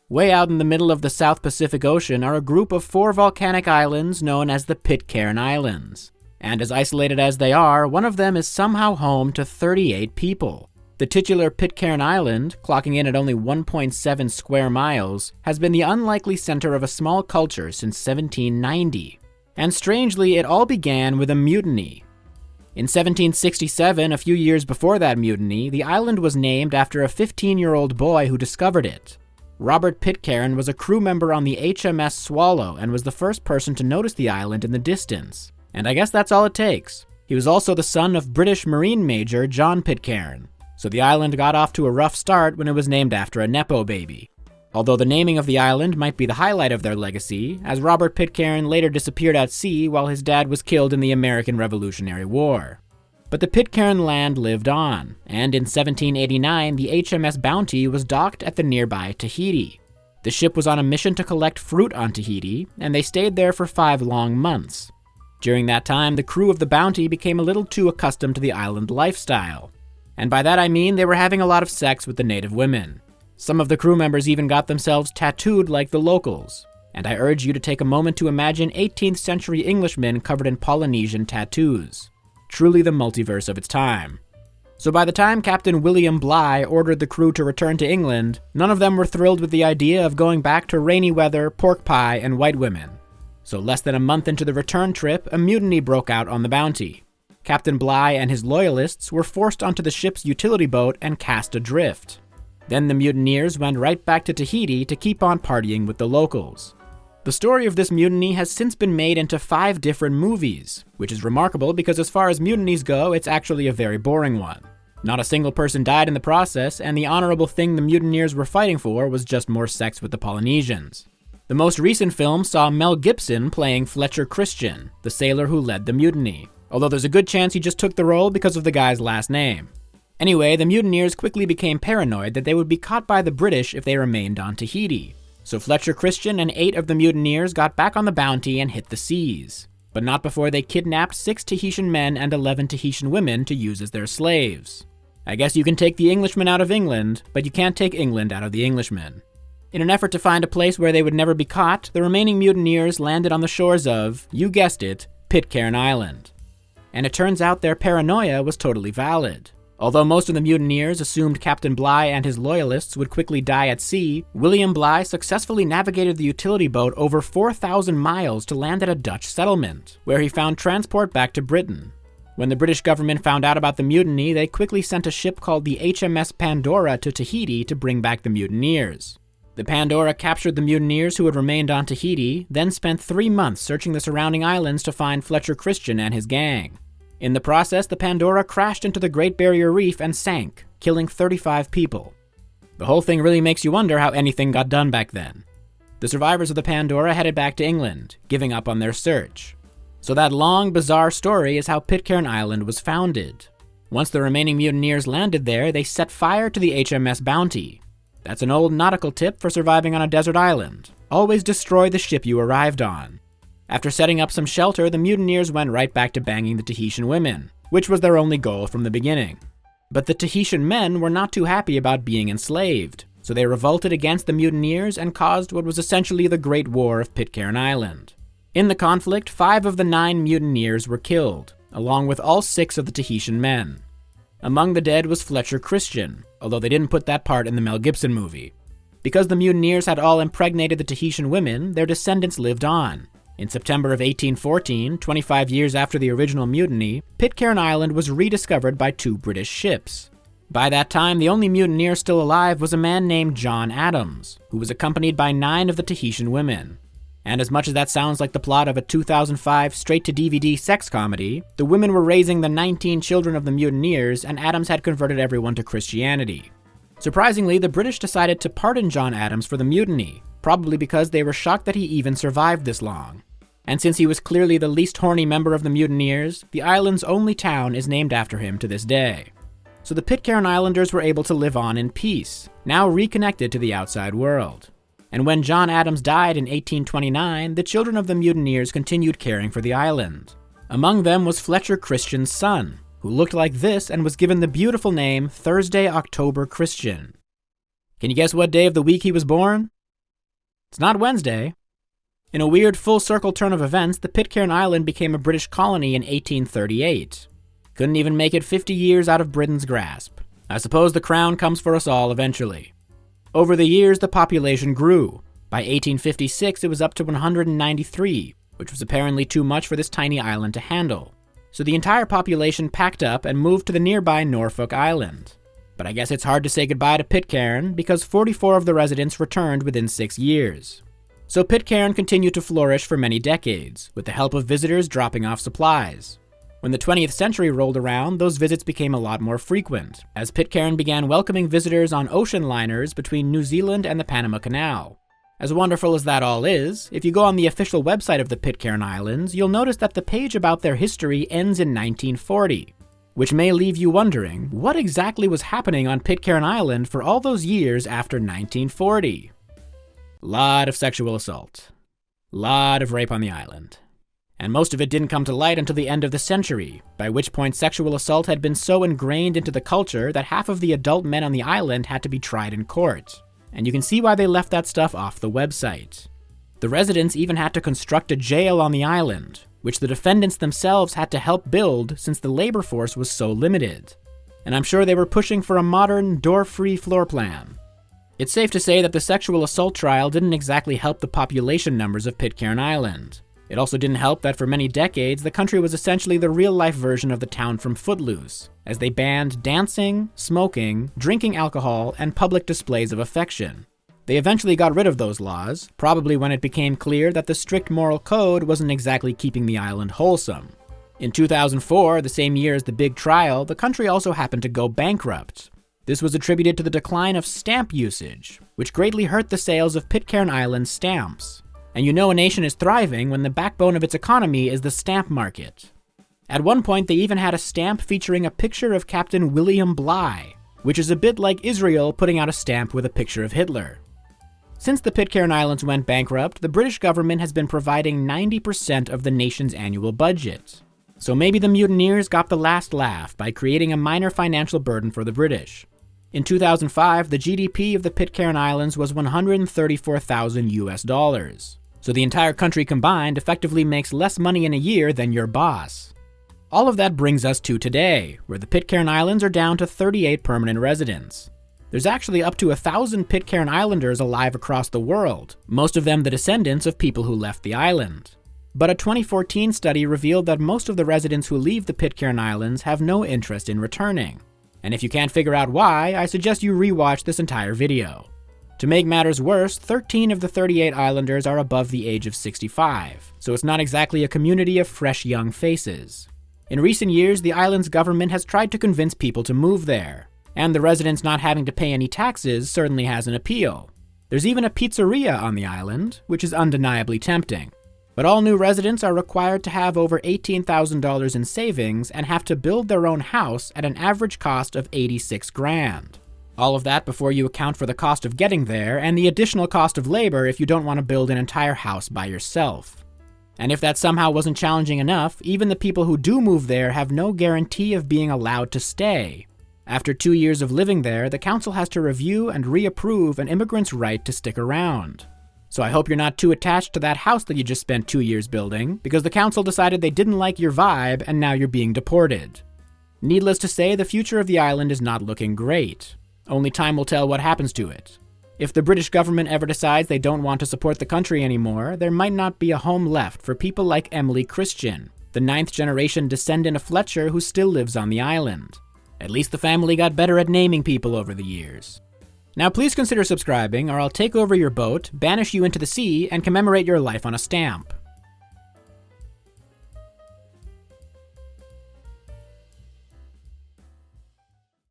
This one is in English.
Way out in the middle of the South Pacific Ocean are a group of 4 volcanic islands known as the Pitcairn Islands. And as isolated as they are, one of them is somehow home to 38 people. The titular Pitcairn Island, clocking in at only 1.7 square miles, has been the unlikely center of a small culture since 1790. And strangely, it all began with a mutiny. In 1767, a few years before that mutiny, the island was named after a 15-year-old boy who discovered it. Robert Pitcairn was a crew member on the HMS Swallow and was the first person to notice the island in the distance. And I guess that's all it takes. He was also the son of British Marine Major John Pitcairn, so the island got off to a rough start when it was named after a Nepo baby. Although the naming of the island might be the highlight of their legacy, as Robert Pitcairn later disappeared at sea while his dad was killed in the American Revolutionary War. But the Pitcairn land lived on, and in 1789 the HMS Bounty was docked at the nearby Tahiti. The ship was on a mission to collect fruit on Tahiti, and they stayed there for 5 long months. During that time, the crew of the Bounty became a little too accustomed to the island lifestyle. And by that I mean they were having a lot of sex with the native women. Some of the crew members even got themselves tattooed like the locals. And I urge you to take a moment to imagine 18th century Englishmen covered in Polynesian tattoos. Truly the multiverse of its time. So by the time Captain William Bligh ordered the crew to return to England, none of them were thrilled with the idea of going back to rainy weather, pork pie, and white women. So less than a month into the return trip, a mutiny broke out on the Bounty. Captain Bligh and his loyalists were forced onto the ship's utility boat and cast adrift. Then the mutineers went right back to Tahiti to keep on partying with the locals. The story of this mutiny has since been made into 5 different movies, which is remarkable because as far as mutinies go, it's actually a very boring one. Not a single person died in the process, and the honorable thing the mutineers were fighting for was just more sex with the Polynesians. The most recent film saw Mel Gibson playing Fletcher Christian, the sailor who led the mutiny, although there's a good chance he just took the role because of the guy's last name. Anyway, the mutineers quickly became paranoid that they would be caught by the British if they remained on Tahiti. So Fletcher Christian and 8 of the mutineers got back on the Bounty and hit the seas. But not before they kidnapped 6 Tahitian men and 11 Tahitian women to use as their slaves. I guess you can take the Englishmen out of England, but you can't take England out of the Englishmen. In an effort to find a place where they would never be caught, the remaining mutineers landed on the shores of, you guessed it, Pitcairn Island. And it turns out their paranoia was totally valid. Although most of the mutineers assumed Captain Bligh and his loyalists would quickly die at sea, William Bligh successfully navigated the utility boat over 4,000 miles to land at a Dutch settlement, where he found transport back to Britain. When the British government found out about the mutiny, they quickly sent a ship called the HMS Pandora to Tahiti to bring back the mutineers. The Pandora captured the mutineers who had remained on Tahiti, then spent 3 months searching the surrounding islands to find Fletcher Christian and his gang. In the process, the Pandora crashed into the Great Barrier Reef and sank, killing 35 people. The whole thing really makes you wonder how anything got done back then. The survivors of the Pandora headed back to England, giving up on their search. So that long, bizarre story is how Pitcairn Island was founded. Once the remaining mutineers landed there, they set fire to the HMS Bounty. That's an old nautical tip for surviving on a desert island. Always destroy the ship you arrived on. After setting up some shelter, the mutineers went right back to banging the Tahitian women, which was their only goal from the beginning. But the Tahitian men were not too happy about being enslaved, so they revolted against the mutineers and caused what was essentially the Great War of Pitcairn Island. In the conflict, 5 of the 9 mutineers were killed, along with all 6 of the Tahitian men. Among the dead was Fletcher Christian, although they didn't put that part in the Mel Gibson movie. Because the mutineers had all impregnated the Tahitian women, their descendants lived on. In September of 1814, 25 years after the original mutiny, Pitcairn Island was rediscovered by 2 British ships. By that time, the only mutineer still alive was a man named John Adams, who was accompanied by 9 of the Tahitian women. And as much as that sounds like the plot of a 2005 straight-to-DVD sex comedy, the women were raising the 19 children of the mutineers, and Adams had converted everyone to Christianity. Surprisingly, the British decided to pardon John Adams for the mutiny, probably because they were shocked that he even survived this long. And since he was clearly the least horny member of the mutineers, the island's only town is named after him to this day. So the Pitcairn Islanders were able to live on in peace, now reconnected to the outside world. And when John Adams died in 1829, the children of the mutineers continued caring for the island. Among them was Fletcher Christian's son, who looked like this and was given the beautiful name Thursday October Christian. Can you guess what day of the week he was born? It's not Wednesday. In a weird full-circle turn of events, the Pitcairn Island became a British colony in 1838. Couldn't even make it 50 years out of Britain's grasp. I suppose the crown comes for us all eventually. Over the years, the population grew. By 1856, it was up to 193, which was apparently too much for this tiny island to handle. So the entire population packed up and moved to the nearby Norfolk Island. But I guess it's hard to say goodbye to Pitcairn because 44 of the residents returned within 6 years. So Pitcairn continued to flourish for many decades, with the help of visitors dropping off supplies. When the 20th century rolled around, those visits became a lot more frequent, as Pitcairn began welcoming visitors on ocean liners between New Zealand and the Panama Canal. As wonderful as that all is, if you go on the official website of the Pitcairn Islands, you'll notice that the page about their history ends in 1940, which may leave you wondering, what exactly was happening on Pitcairn Island for all those years after 1940? Lot of sexual assault. Lot of rape on the island. And most of it didn't come to light until the end of the century, by which point sexual assault had been so ingrained into the culture that half of the adult men on the island had to be tried in court. And you can see why they left that stuff off the website. The residents even had to construct a jail on the island, which the defendants themselves had to help build since the labor force was so limited. And I'm sure they were pushing for a modern, door-free floor plan. It's safe to say that the sexual assault trial didn't exactly help the population numbers of Pitcairn Island. It also didn't help that for many decades, the country was essentially the real-life version of the town from Footloose, as they banned dancing, smoking, drinking alcohol, and public displays of affection. They eventually got rid of those laws, probably when it became clear that the strict moral code wasn't exactly keeping the island wholesome. In 2004, the same year as the big trial, the country also happened to go bankrupt. This was attributed to the decline of stamp usage, which greatly hurt the sales of Pitcairn Island stamps. And you know a nation is thriving when the backbone of its economy is the stamp market. At one point, they even had a stamp featuring a picture of Captain William Bligh, which is a bit like Israel putting out a stamp with a picture of Hitler. Since the Pitcairn Islands went bankrupt, the British government has been providing 90% of the nation's annual budget. So maybe the mutineers got the last laugh by creating a minor financial burden for the British. In 2005, the GDP of the Pitcairn Islands was $134,000 US. So the entire country combined effectively makes less money in a year than your boss. All of that brings us to today, where the Pitcairn Islands are down to 38 permanent residents. There's actually up to 1,000 Pitcairn Islanders alive across the world, most of them the descendants of people who left the island. But a 2014 study revealed that most of the residents who leave the Pitcairn Islands have no interest in returning. And if you can't figure out why, I suggest you rewatch this entire video. To make matters worse, 13 of the 38 islanders are above the age of 65, so it's not exactly a community of fresh young faces. In recent years, the island's government has tried to convince people to move there, and the residents not having to pay any taxes certainly has an appeal. There's even a pizzeria on the island, which is undeniably tempting. But all new residents are required to have over $18,000 in savings and have to build their own house at an average cost of $86,000. All of that before you account for the cost of getting there and the additional cost of labor if you don't want to build an entire house by yourself. And if that somehow wasn't challenging enough, even the people who do move there have no guarantee of being allowed to stay. After 2 years of living there, the council has to review and reapprove an immigrant's right to stick around. So I hope you're not too attached to that house that you just spent 2 years building, because the council decided they didn't like your vibe and now you're being deported. Needless to say, the future of the island is not looking great. Only time will tell what happens to it. If the British government ever decides they don't want to support the country anymore, there might not be a home left for people like Emily Christian, the 9th generation descendant of Fletcher who still lives on the island. At least the family got better at naming people over the years. Now please consider subscribing or I'll take over your boat, banish you into the sea, and commemorate your life on a stamp.